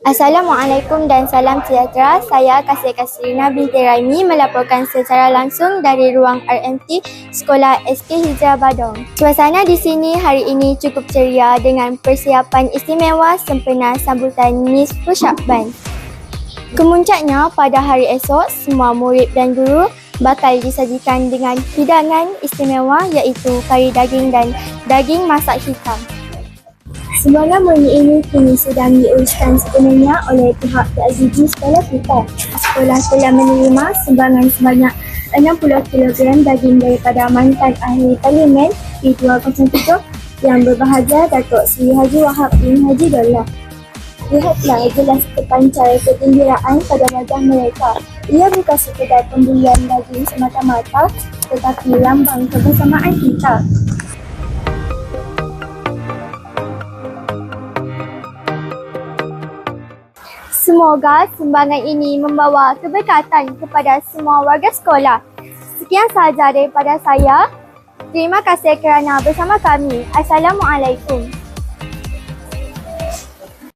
Assalamualaikum dan salam sejahtera. Saya Kasrina binti Raimi melaporkan secara langsung dari ruang RMT Sekolah SK Hijrah Badung. Suasana di sini hari ini cukup ceria dengan persiapan istimewa sempena sambutan nisfu Syakban. Kemuncaknya pada hari esok, semua murid dan guru bakal disajikan dengan hidangan istimewa iaitu kari daging dan daging masak hitam. Semula menu ini kini sedang diuruskan sepenuhnya oleh pihak PIBG sekolah kita. Sekolah telah menerima sumbangan sebanyak 60 kg daging daripada mantan ahli parlimen P207 yang berbahagia Datuk Seri Haji Wahab bin Haji Dollah. Lihatlah jelas terpancar kegembiraan pada wajah mereka. Ia bukan sekadar pembelian daging semata-mata tetapi lambang kebersamaan kita. Semoga sumbangan ini membawa keberkatan kepada semua warga sekolah. Sekian sahaja daripada saya. Terima kasih kerana bersama kami. Assalamualaikum.